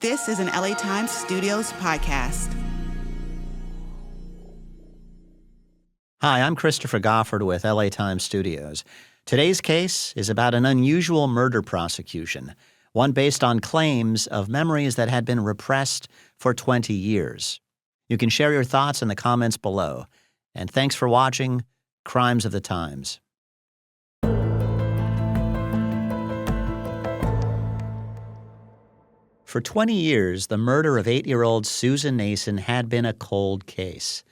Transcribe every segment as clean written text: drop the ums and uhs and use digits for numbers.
This is an LA Times Studios podcast. Hi, I'm Christopher Goffard with LA Times Studios. Today's case is about an unusual murder prosecution, one based on claims of memories that had been repressed for 20 years. You can share your thoughts in the comments below. And thanks for watching Crimes of the Times. For 20 years, the murder of 8-year-old Susan Nason had been a cold case.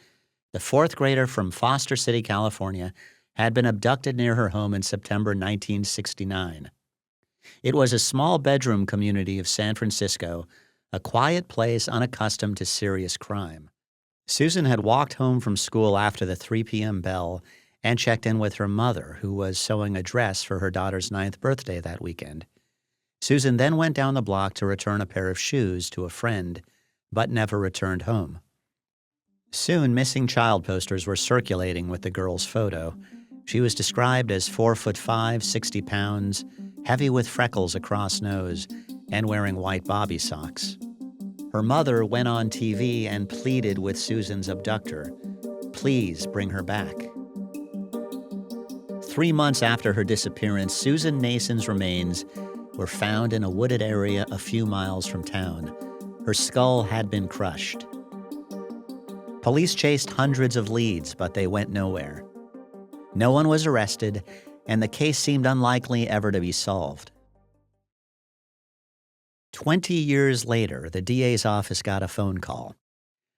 The fourth grader from Foster City, California, had been abducted near her home in September 1969. It was a small bedroom community of San Francisco, a quiet place unaccustomed to serious crime. Susan had walked home from school after the 3 p.m. bell and checked in with her mother, who was sewing a dress for her daughter's 9th birthday that weekend. Susan then went down the block to return a pair of shoes to a friend, but never returned home. Soon, missing child posters were circulating with the girl's photo. She was described as 4'5", 60 pounds, heavy with freckles across nose, and wearing white bobby socks. Her mother went on TV and pleaded with Susan's abductor, "Please bring her back." 3 months after her disappearance, Susan Nason's remains were found in a wooded area a few miles from town. Her skull had been crushed. Police chased hundreds of leads, but they went nowhere. No one was arrested, and the case seemed unlikely ever to be solved. 20 years later, the DA's office got a phone call.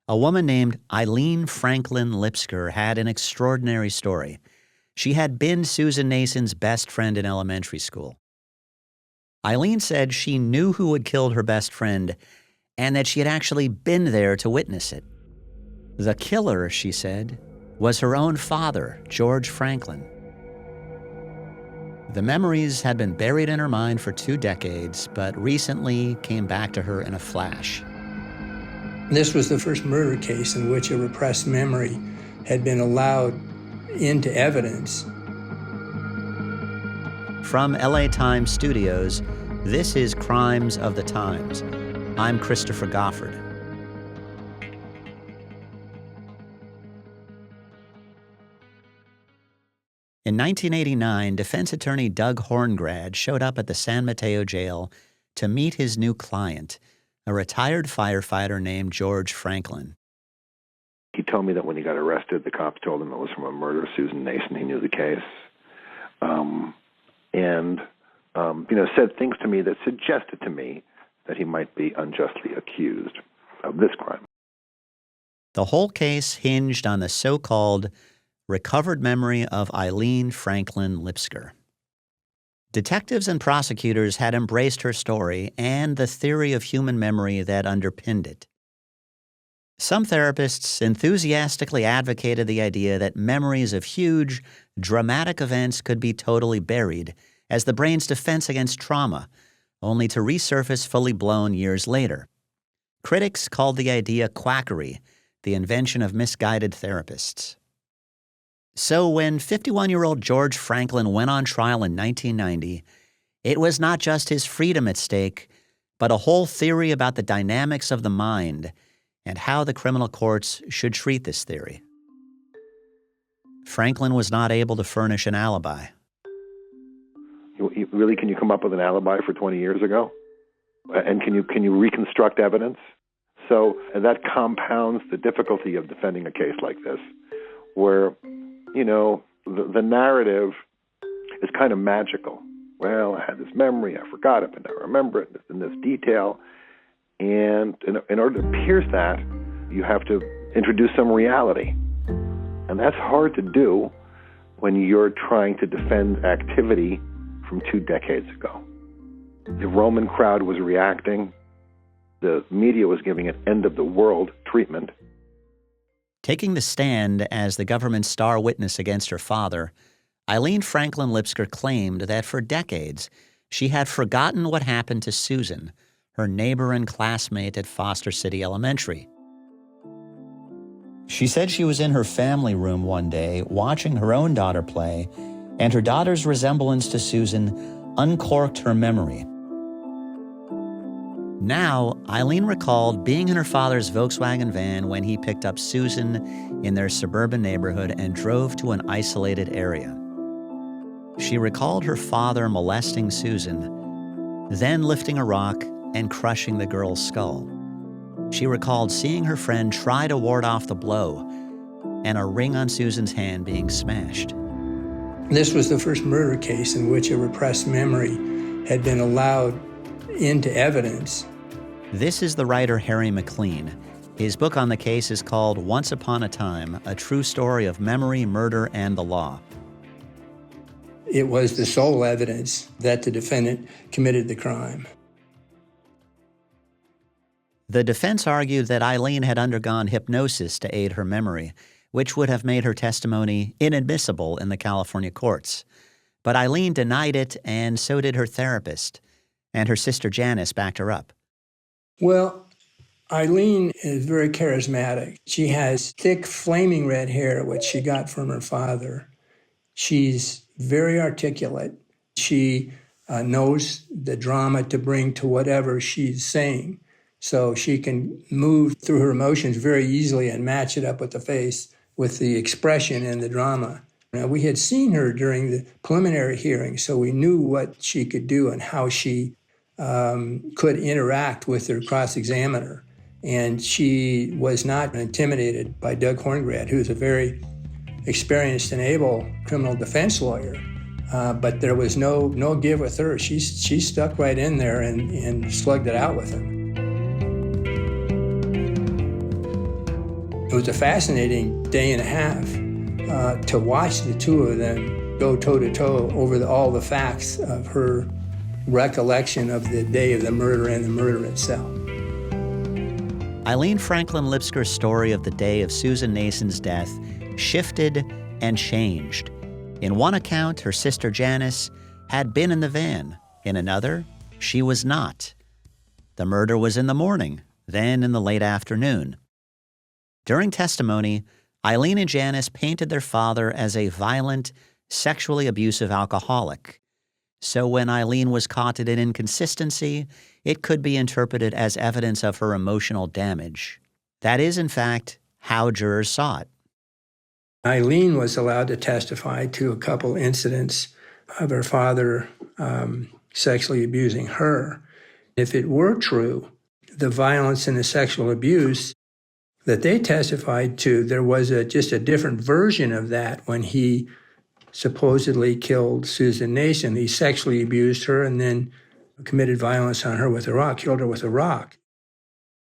A woman named Eileen Franklin Lipsker had an extraordinary story. She had been Susan Nason's best friend in elementary school. Eileen said she knew who had killed her best friend and that she had actually been there to witness it. The killer, she said, was her own father, George Franklin. The memories had been buried in her mind for 2 decades, but recently came back to her in a flash. This was the first murder case in which a repressed memory had been allowed into evidence. From LA Times Studios, this is Crimes of the Times. I'm Christopher Goffard. In 1989, defense attorney Doug Horngrad showed up at the San Mateo jail to meet his new client, a retired firefighter named George Franklin. He told me that when he got arrested, the cops told him it was from a murder of Susan Nason. He knew the case. Said things to me that suggested to me that he might be unjustly accused of this crime. The whole case hinged on the so-called recovered memory of Eileen Franklin Lipsker. Detectives and prosecutors had embraced her story and the theory of human memory that underpinned it. Some therapists enthusiastically advocated the idea that memories of huge, dramatic events could be totally buried as the brain's defense against trauma, only to resurface fully blown years later. Critics called the idea quackery, the invention of misguided therapists. So when 51-year-old George Franklin went on trial in 1990, it was not just his freedom at stake, but a whole theory about the dynamics of the mind and how the criminal courts should treat this theory. Franklin was not able to furnish an alibi. Really, can you come up with an alibi for 20 years ago? And can you reconstruct evidence? So that compounds the difficulty of defending a case like this, where, the narrative is kind of magical. Well, I had this memory, I forgot it, but I remember it in this detail. And in order to pierce that, you have to introduce some reality. And that's hard to do when you're trying to defend activity from 2 decades ago. The Roman crowd was reacting. The media was giving it end-of-the-world treatment. Taking the stand as the government's star witness against her father, Eileen Franklin Lipsker claimed that for decades she had forgotten what happened to Susan, her neighbor and classmate at Foster City Elementary. She said she was in her family room one day watching her own daughter play, and her daughter's resemblance to Susan uncorked her memory. Now, Eileen recalled being in her father's Volkswagen van when he picked up Susan in their suburban neighborhood and drove to an isolated area. She recalled her father molesting Susan, then lifting a rock and crushing the girl's skull. She recalled seeing her friend try to ward off the blow and a ring on Susan's hand being smashed. This was the first murder case in which a repressed memory had been allowed into evidence. This is the writer Harry McLean. His book on the case is called Once Upon a Time, A True Story of Memory, Murder, and the Law. It was the sole evidence that the defendant committed the crime. The defense argued that Eileen had undergone hypnosis to aid her memory, which would have made her testimony inadmissible in the California courts. But Eileen denied it, and so did her therapist, and her sister Janice backed her up. Well, Eileen is very charismatic. She has thick, flaming red hair, which she got from her father. She's very articulate. She knows the drama to bring to whatever she's saying. So she can move through her emotions very easily and match it up with the face, with the expression and the drama. Now, we had seen her during the preliminary hearing, so we knew what she could do and how she could interact with her cross-examiner. And she was not intimidated by Doug Horngrad, who's a very experienced and able criminal defense lawyer. But there was no give with her. She stuck right in there and slugged it out with him. It was a fascinating day and a half to watch the two of them go toe-to-toe over all the facts of her recollection of the day of the murder and the murder itself. Eileen Franklin Lipsker's story of the day of Susan Nason's death shifted and changed. In one account, her sister Janice had been in the van. In another, she was not. The murder was in the morning, then in the late afternoon. During testimony, Eileen and Janice painted their father as a violent, sexually abusive alcoholic. So when Eileen was caught at an inconsistency, it could be interpreted as evidence of her emotional damage. That is, in fact, how jurors saw it. Eileen was allowed to testify to a couple incidents of her father sexually abusing her. If it were true, the violence and the sexual abuse that they testified to, there was just a different version of that when he supposedly killed Susan Nason. He sexually abused her and then committed violence on her with a rock, killed her with a rock.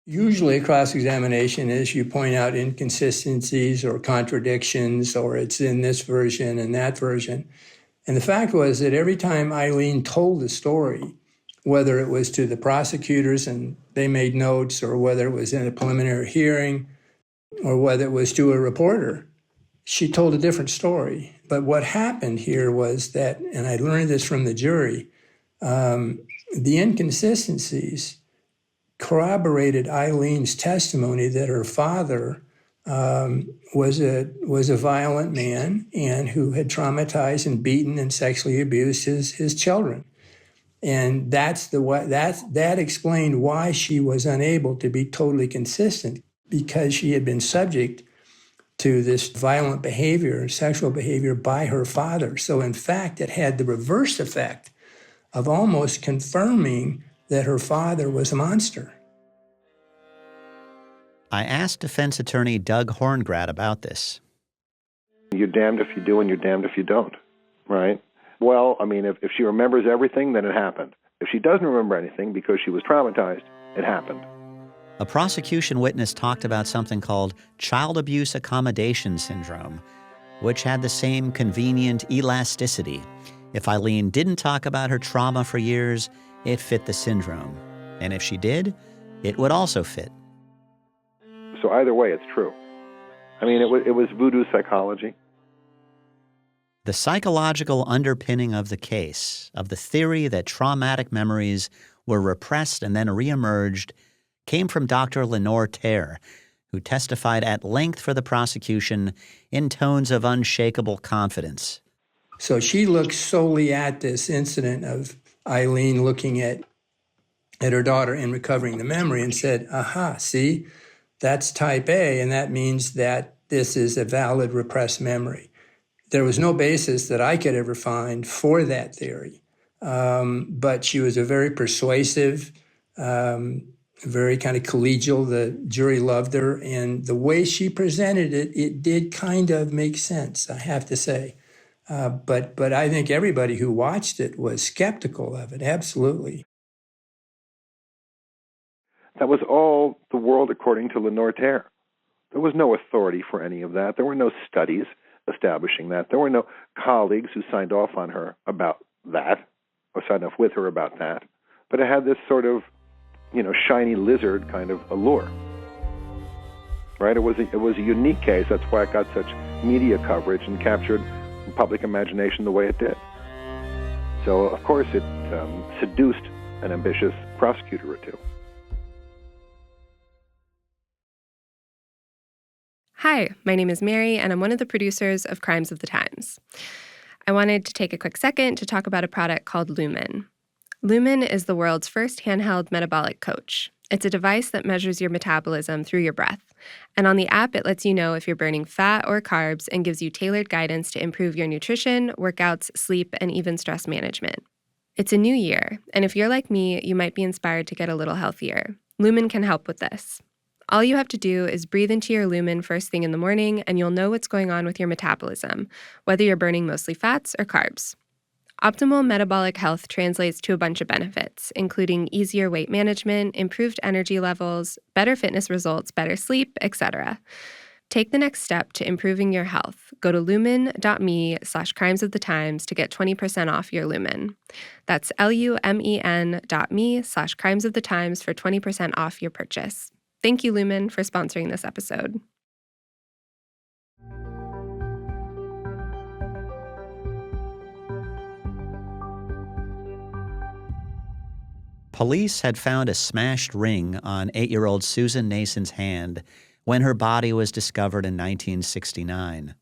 Usually cross-examination is you point out inconsistencies or contradictions, or it's in this version and that version. And the fact was that every time Eileen told the story, whether it was to the prosecutors and they made notes, or whether it was in a preliminary hearing, or whether it was to a reporter, she told a different story. But what happened here was that, and I learned this from the jury, the inconsistencies corroborated Eileen's testimony that her father was a violent man and who had traumatized and beaten and sexually abused his children. And that explained why she was unable to be totally consistent, because she had been subject to this violent behavior, sexual behavior by her father. So in fact, it had the reverse effect of almost confirming that her father was a monster. I asked defense attorney Doug Horngrad about this. You're damned if you do and you're damned if you don't, right? Well, I mean, if she remembers everything, then it happened. If she doesn't remember anything because she was traumatized, it happened. A prosecution witness talked about something called child abuse accommodation syndrome, which had the same convenient elasticity. If Eileen didn't talk about her trauma for years, it fit the syndrome. And if she did, it would also fit. So either way, it's true. I mean, it was voodoo psychology. The psychological underpinning of the case, of the theory that traumatic memories were repressed and then reemerged, came from Dr. Lenore Terr, who testified at length for the prosecution in tones of unshakable confidence. So she looked solely at this incident of Eileen looking at at her daughter in recovering the memory and said, aha, see, that's type A, and that means that this is a valid repressed memory. There was no basis that I could ever find for that theory, but she was a very persuasive, very kind of collegial. The jury loved her, and the way she presented it, it did kind of make sense, I have to say. But I think everybody who watched it was skeptical of it, absolutely. That was all the world according to Lenore Terr. There was no authority for any of that. There were no studies establishing that. There were no colleagues who signed off on her about that, or signed off with her about that. But it had this sort of, shiny lizard kind of allure. Right? It was a unique case. That's why it got such media coverage and captured public imagination the way it did. So, of course, it seduced an ambitious prosecutor or two. Hi, my name is Mary, and I'm one of the producers of Crimes of the Times. I wanted to take a quick second to talk about a product called Lumen. Lumen is the world's first handheld metabolic coach. It's a device that measures your metabolism through your breath. And on the app, it lets you know if you're burning fat or carbs and gives you tailored guidance to improve your nutrition, workouts, sleep, and even stress management. It's a new year, and if you're like me, you might be inspired to get a little healthier. Lumen can help with this. All you have to do is breathe into your Lumen first thing in the morning, and you'll know what's going on with your metabolism, whether you're burning mostly fats or carbs. Optimal metabolic health translates to a bunch of benefits, including easier weight management, improved energy levels, better fitness results, better sleep, etc. Take the next step to improving your health. Go to lumen.me/crimesofthetimes to get 20% off your Lumen. That's lumen.me/crimesofthetimes for 20% off your purchase. Thank you, Lumen, for sponsoring this episode. Police had found a smashed ring on 8-year-old Susan Nason's hand when her body was discovered in 1969.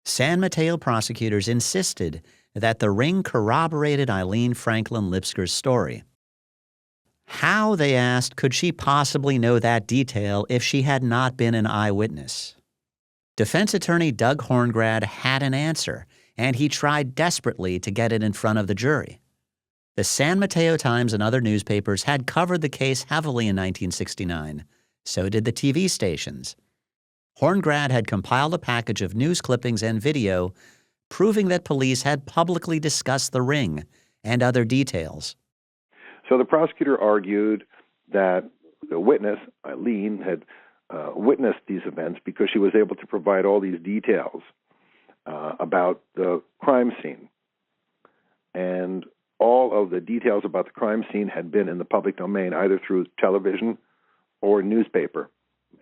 San Mateo prosecutors insisted that the ring corroborated Eileen Franklin Lipsker's story. How, they asked, could she possibly know that detail if she had not been an eyewitness? Defense attorney Doug Horngrad had an answer, and he tried desperately to get it in front of the jury. The San Mateo Times and other newspapers had covered the case heavily in 1969. So did the TV stations. Horngrad had compiled a package of news clippings and video proving that police had publicly discussed the ring and other details. So the prosecutor argued that the witness, Eileen, had witnessed these events because she was able to provide all these details about the crime scene. And all of the details about the crime scene had been in the public domain, either through television or newspaper.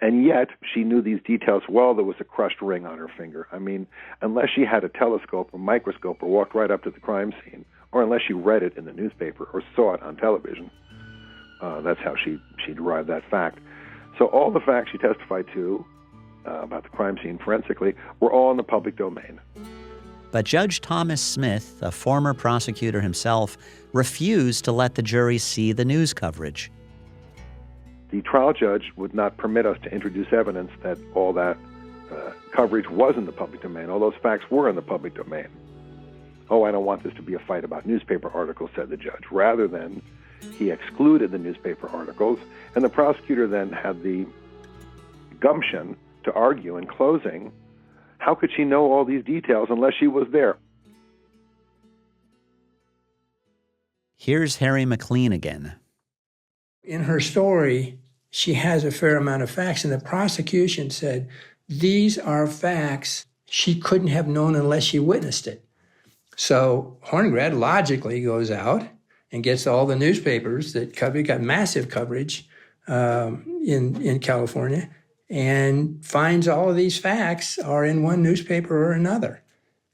And yet, she knew these details well. There was a crushed ring on her finger. I mean, unless she had a telescope or microscope or walked right up to the crime scene, or unless she read it in the newspaper or saw it on television, that's how she derived that fact. So all the facts she testified to about the crime scene forensically were all in the public domain. But Judge Thomas Smith, a former prosecutor himself, refused to let the jury see the news coverage. The trial judge would not permit us to introduce evidence that all that coverage was in the public domain. All those facts were in the public domain. Oh, I don't want this to be a fight about newspaper articles, said the judge. Rather than, he excluded the newspaper articles, and the prosecutor then had the gumption to argue in closing, how could she know all these details unless she was there? Here's Harry McLean again. In her story, she has a fair amount of facts, and the prosecution said, these are facts she couldn't have known unless she witnessed it. So Horngrad logically goes out and gets all the newspapers that got massive coverage in California, and finds all of these facts are in one newspaper or another.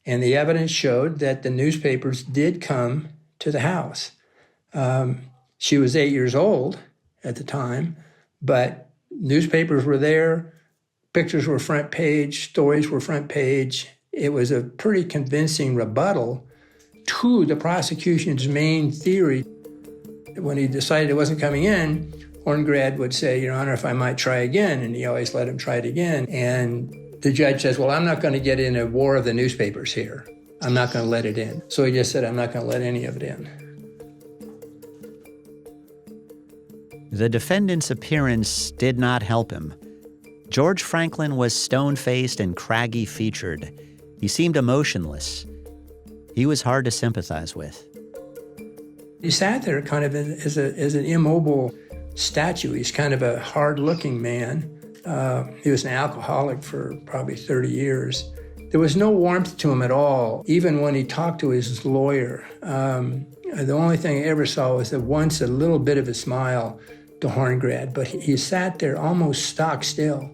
And the evidence showed that the newspapers did come to the house. She was 8 years old at the time, but newspapers were there, pictures were front page, stories were front page. It was a pretty convincing rebuttal to the prosecution's main theory. When he decided it wasn't coming in, Horngrad would say, Your Honor, if I might try again, and he always let him try it again. And the judge says, well, I'm not going to get in a war of the newspapers here. I'm not going to let it in. So he just said, I'm not going to let any of it in. The defendant's appearance did not help him. George Franklin was stone-faced and craggy-featured. He seemed emotionless. He was hard to sympathize with. He sat there kind of as an immobile statue. He's kind of a hard-looking man. He was an alcoholic for probably 30 years. There was no warmth to him at all, even when he talked to his lawyer. The only thing I ever saw was that once a little bit of a smile to Horngrad, but he sat there almost stock still.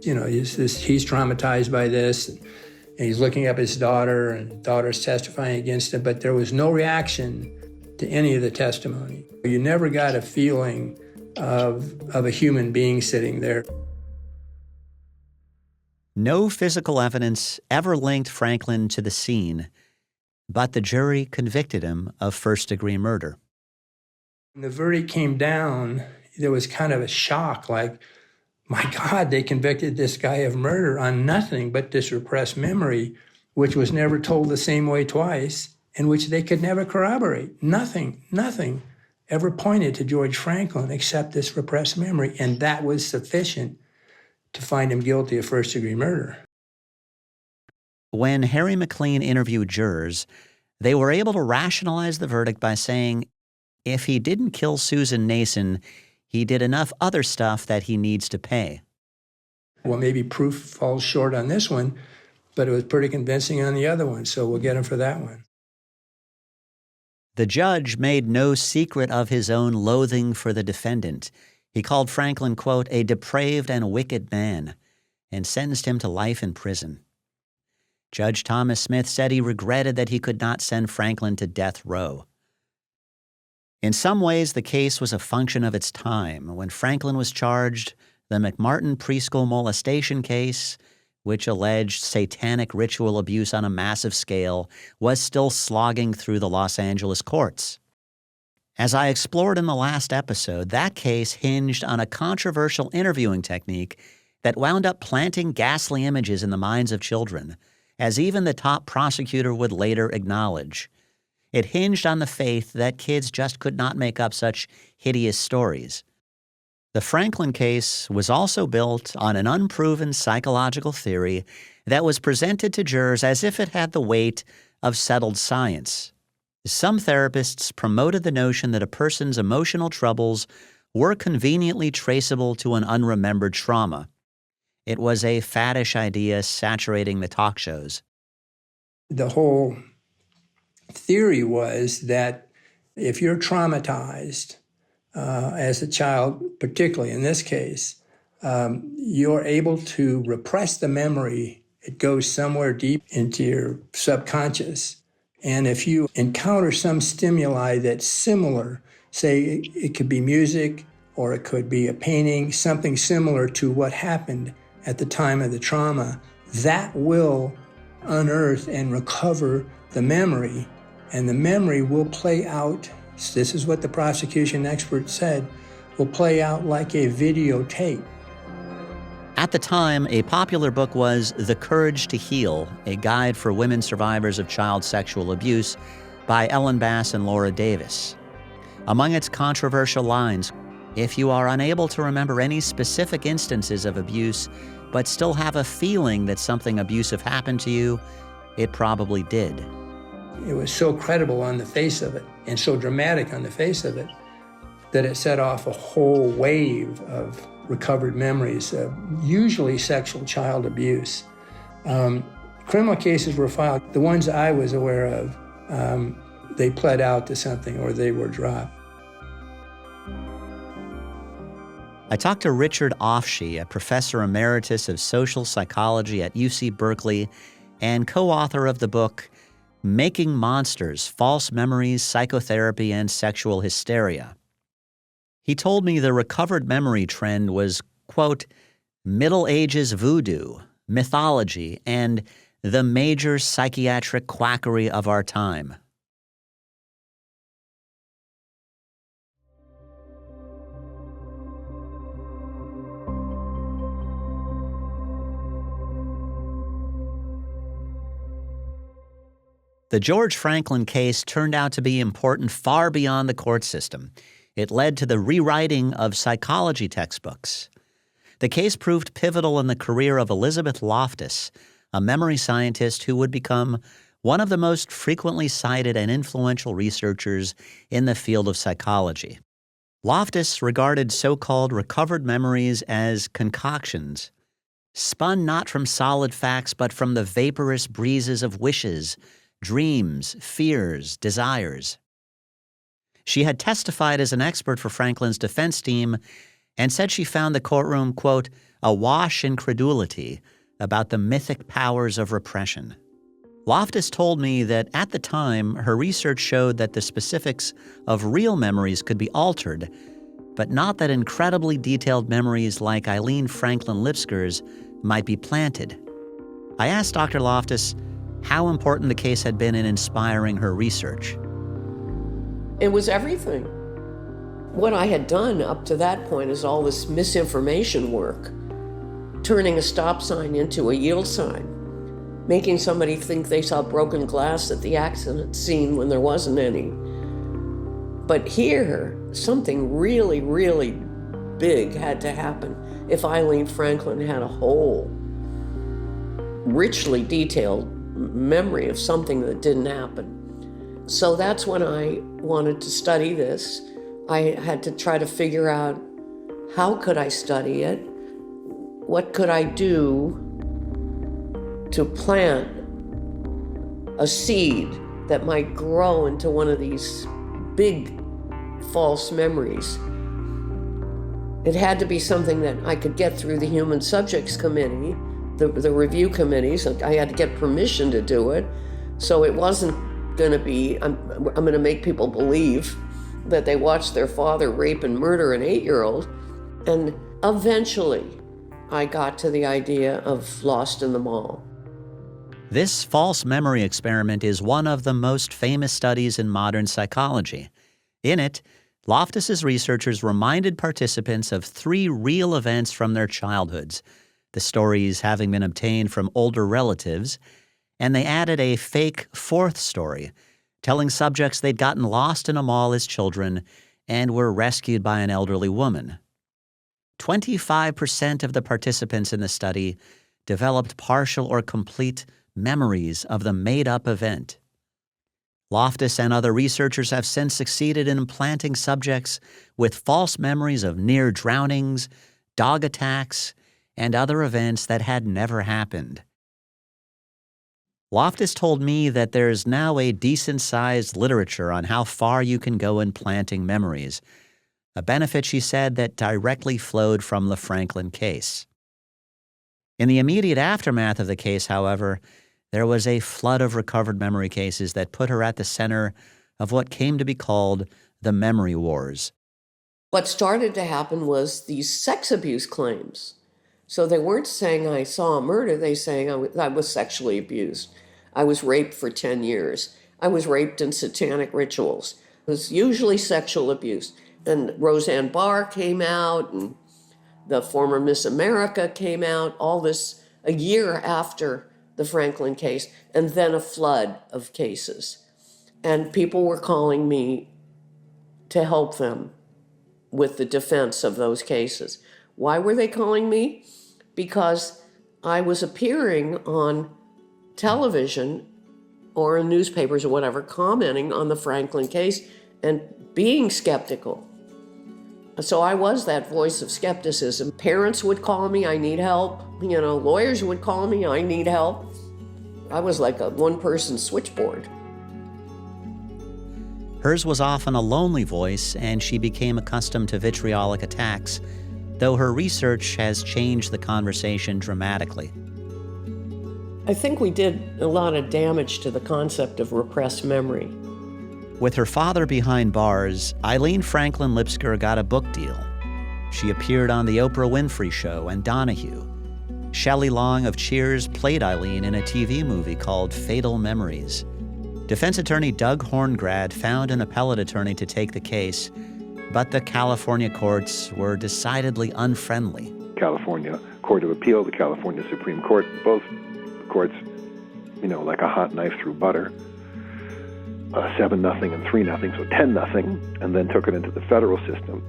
You know, he's traumatized by this, and he's looking up his daughter, and daughter's testifying against him, but there was no reaction to any of the testimony. You never got a feeling of a human being sitting there. No physical evidence ever linked Franklin to the scene, but the jury convicted him of first-degree murder. When the verdict came down, there was kind of a shock, like, my God, they convicted this guy of murder on nothing but this repressed memory, which was never told the same way twice, and which they could never corroborate. Nothing ever pointed to George Franklin except this repressed memory, and that was sufficient to find him guilty of first-degree murder. When Harry McLean interviewed jurors, they were able to rationalize the verdict by saying, if he didn't kill Susan Nason, he did enough other stuff that he needs to pay. Well, maybe proof falls short on this one, but it was pretty convincing on the other one, so we'll get him for that one. The judge made no secret of his own loathing for the defendant. He called Franklin, quote, a depraved and wicked man, and sentenced him to life in prison. Judge Thomas Smith said he regretted that he could not send Franklin to death row. In some ways, the case was a function of its time. When Franklin was charged, the McMartin preschool molestation case, which alleged satanic ritual abuse on a massive scale, was still slogging through the Los Angeles courts. As I explored in the last episode, that case hinged on a controversial interviewing technique that wound up planting ghastly images in the minds of children, as even the top prosecutor would later acknowledge. It hinged on the faith that kids just could not make up such hideous stories. The Franklin case was also built on an unproven psychological theory that was presented to jurors as if it had the weight of settled science. Some therapists promoted the notion that a person's emotional troubles were conveniently traceable to an unremembered trauma. It was a faddish idea saturating the talk shows. The whole theory was that if you're traumatized as a child, particularly in this case, you're able to repress the memory. It goes somewhere deep into your subconscious. And if you encounter some stimuli that's similar, say it could be music or it could be a painting, something similar to what happened at the time of the trauma, that will unearth and recover the memory. And the memory will play out, this is what the prosecution expert said, will play out like a videotape. At the time, a popular book was The Courage to Heal, a guide for women survivors of child sexual abuse by Ellen Bass and Laura Davis. Among its controversial lines, if you are unable to remember any specific instances of abuse, but still have a feeling that something abusive happened to you, it probably did. It was so credible on the face of it and so dramatic on the face of it that it set off a whole wave of recovered memories of usually sexual child abuse. Criminal cases were filed. The ones I was aware of, they pled out to something or they were dropped. I talked to Richard Offshee, a professor emeritus of social psychology at UC Berkeley and co-author of the book Making Monsters: False Memories, Psychotherapy, and Sexual Hysteria. He told me the recovered memory trend was, quote, Middle Ages voodoo, mythology, and the major psychiatric quackery of our time. The George Franklin case turned out to be important far beyond the court system. It led to the rewriting of psychology textbooks. The case proved pivotal in the career of Elizabeth Loftus, a memory scientist who would become one of the most frequently cited and influential researchers in the field of psychology. Loftus regarded so-called recovered memories as concoctions, spun not from solid facts but from the vaporous breezes of wishes, dreams, fears, desires. She had testified as an expert for Franklin's defense team and said she found the courtroom, quote, awash in credulity about the mythic powers of repression. Loftus told me that at the time, her research showed that the specifics of real memories could be altered, but not that incredibly detailed memories like Eileen Franklin Lipsker's might be planted. I asked Dr. Loftus how important the case had been in inspiring her research. It was everything. What I had done up to that point is all this misinformation work, turning a stop sign into a yield sign, making somebody think they saw broken glass at the accident scene when there wasn't any. But here, something really, really big had to happen if Eileen Franklin had a whole, richly detailed memory of something that didn't happen. So that's when I wanted to study this. I had to try to figure out how could I study it? What could I do to plant a seed that might grow into one of these big false memories? It had to be something that I could get through the Human Subjects Committee, the review committees. I had to get permission to do it. So it wasn't going to be, I'm going to make people believe that they watched their father rape and murder an 8-year-old. And eventually, I got to the idea of Lost in the Mall. This false memory experiment is one of the most famous studies in modern psychology. In it, Loftus's researchers reminded participants of 3 real events from their childhoods, the stories having been obtained from older relatives, and they added a fake 4th story, telling subjects they'd gotten lost in a mall as children and were rescued by an elderly woman. 25% of the participants in the study developed partial or complete memories of the made-up event. Loftus and other researchers have since succeeded in implanting subjects with false memories of near drownings, dog attacks, and other events that had never happened. Loftus told me that there's now a decent-sized literature on how far you can go in planting memories, a benefit, she said, that directly flowed from the Franklin case. In the immediate aftermath of the case, however, there was a flood of recovered memory cases that put her at the center of what came to be called the memory wars. What started to happen was these sex abuse claims. So they weren't saying I saw a murder, they saying I was sexually abused. I was raped for 10 years. I was raped in satanic rituals. It was usually sexual abuse. And Roseanne Barr came out, and the former Miss America came out, all this a year after the Franklin case, and then a flood of cases. And people were calling me to help them with the defense of those cases. Why were they calling me? Because I was appearing on television or in newspapers or whatever, commenting on the Franklin case and being skeptical. So I was that voice of skepticism. Parents would call me, I need help. Lawyers would call me, I need help. I was like a one-person switchboard. Hers was often a lonely voice, and she became accustomed to vitriolic attacks, though her research has changed the conversation dramatically. I think we did a lot of damage to the concept of repressed memory. With her father behind bars, Eileen Franklin Lipsker got a book deal. She appeared on The Oprah Winfrey Show and Donahue. Shelley Long of Cheers played Eileen in a TV movie called Fatal Memories. Defense attorney Doug Horngrad found an appellate attorney to take the case, but the California courts were decidedly unfriendly. California Court of Appeal, the California Supreme Court, both courts, like a hot knife through butter. 7-0 and 3-0, so 10-0, and then took it into the federal system.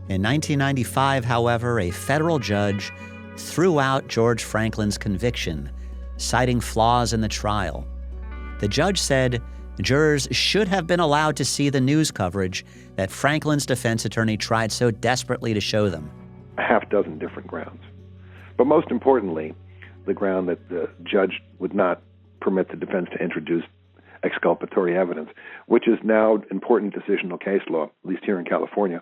In 1995, however, a federal judge threw out George Franklin's conviction, citing flaws in the trial. The judge said jurors should have been allowed to see the news coverage that Franklin's defense attorney tried so desperately to show them. A half dozen different grounds. But most importantly, the ground that the judge would not permit the defense to introduce exculpatory evidence, which is now important decisional case law, at least here in California.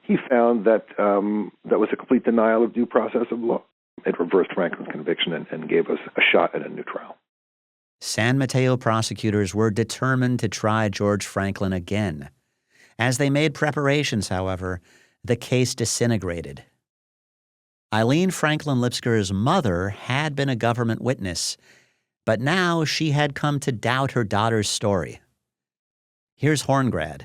He found that that was a complete denial of due process of law. It reversed Franklin's conviction and gave us a shot at a new trial. San Mateo prosecutors were determined to try George Franklin again. As they made preparations, however, the case disintegrated. Eileen Franklin Lipsker's mother had been a government witness, but now she had come to doubt her daughter's story. Here's Horngrad.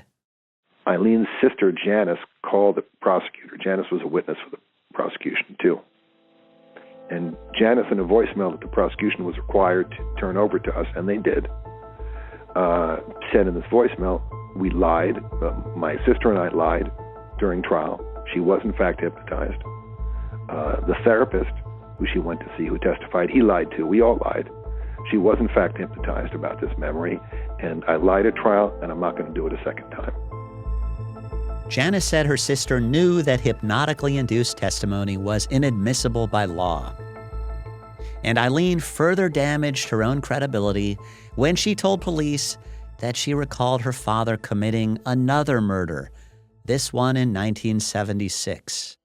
Eileen's sister, Janice, called the prosecutor. Janice was a witness for the prosecution, too. And Janice, in a voicemail that the prosecution was required to turn over to us, and they did, said in this voicemail, we lied. My sister and I lied during trial. She was, in fact, hypnotized. The therapist who she went to see, who testified, he lied too. We all lied. She was, in fact, hypnotized about this memory, and I lied at trial, and I'm not going to do it a second time. Janice said her sister knew that hypnotically induced testimony was inadmissible by law. And Eileen further damaged her own credibility when she told police that she recalled her father committing another murder, this one in 1976.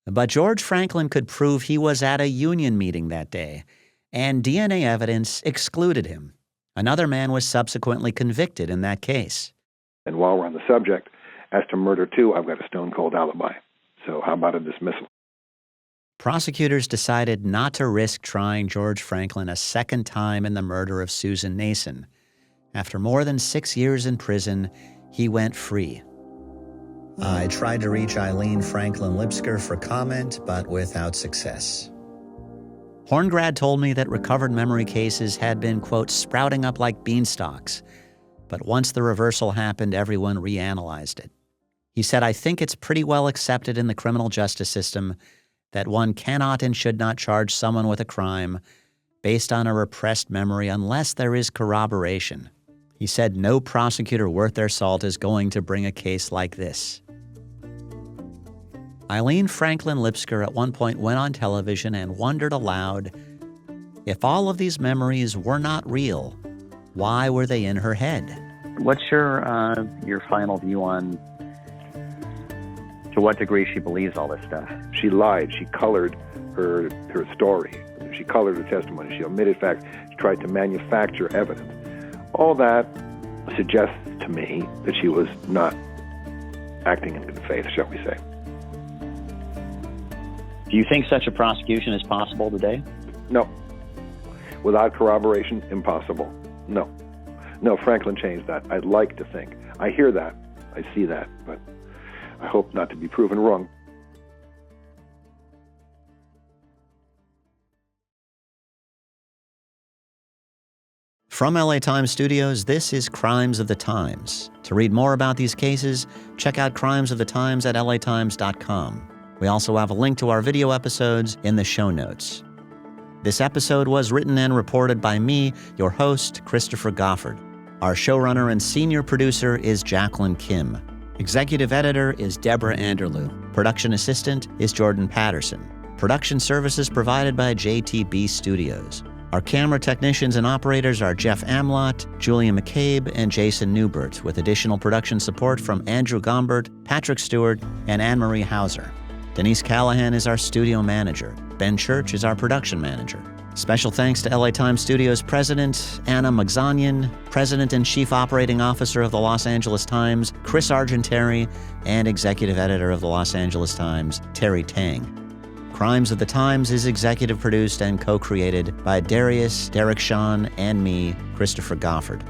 But George Franklin could prove he was at a union meeting that day, and DNA evidence excluded him. Another man was subsequently convicted in that case. And while we're on the subject, as to murder two, I've got a stone-cold alibi. So how about a dismissal? Prosecutors decided not to risk trying George Franklin a second time in the murder of Susan Nason. After more than 6 years in prison, he went free. I tried to reach Eileen Franklin Lipsker for comment, but without success. Horngrad told me that recovered memory cases had been, quote, sprouting up like beanstalks, but once the reversal happened, everyone reanalyzed it. He said, I think it's pretty well accepted in the criminal justice system that one cannot and should not charge someone with a crime based on a repressed memory unless there is corroboration. He said no prosecutor worth their salt is going to bring a case like this. Eileen Franklin Lipsker at one point went on television and wondered aloud, if all of these memories were not real, why were they in her head? What's your final view on to what degree she believes all this stuff? She lied. She colored her story. She colored her testimony. She omitted facts. She tried to manufacture evidence. All that suggests to me that she was not acting in good faith, shall we say. Do you think such a prosecution is possible today? No. Without corroboration, impossible. No. No, Franklin changed that. I'd like to think. I hear that. I see that. But I hope not to be proven wrong. From LA Times Studios, this is Crimes of the Times. To read more about these cases, check out Crimes of the Times at latimes.com. We also have a link to our video episodes in the show notes. This episode was written and reported by me, your host, Christopher Goffard. Our showrunner and senior producer is Jacqueline Kim. Executive editor is Deborah Anderlew. Production assistant is Jordan Patterson. Production services provided by JTB Studios. Our camera technicians and operators are Jeff Amlott, Julia McCabe, and Jason Newbert, with additional production support from Andrew Gombert, Patrick Stewart, and Anne-Marie Hauser. Denise Callahan is our studio manager. Ben Church is our production manager. Special thanks to LA Times Studios President Anna Magzanian, President and Chief Operating Officer of the Los Angeles Times, Chris Argenteri, and Executive Editor of the Los Angeles Times, Terry Tang. Crimes of the Times is executive produced and co-created by Darius, Derek Shawn, and me, Christopher Goffard.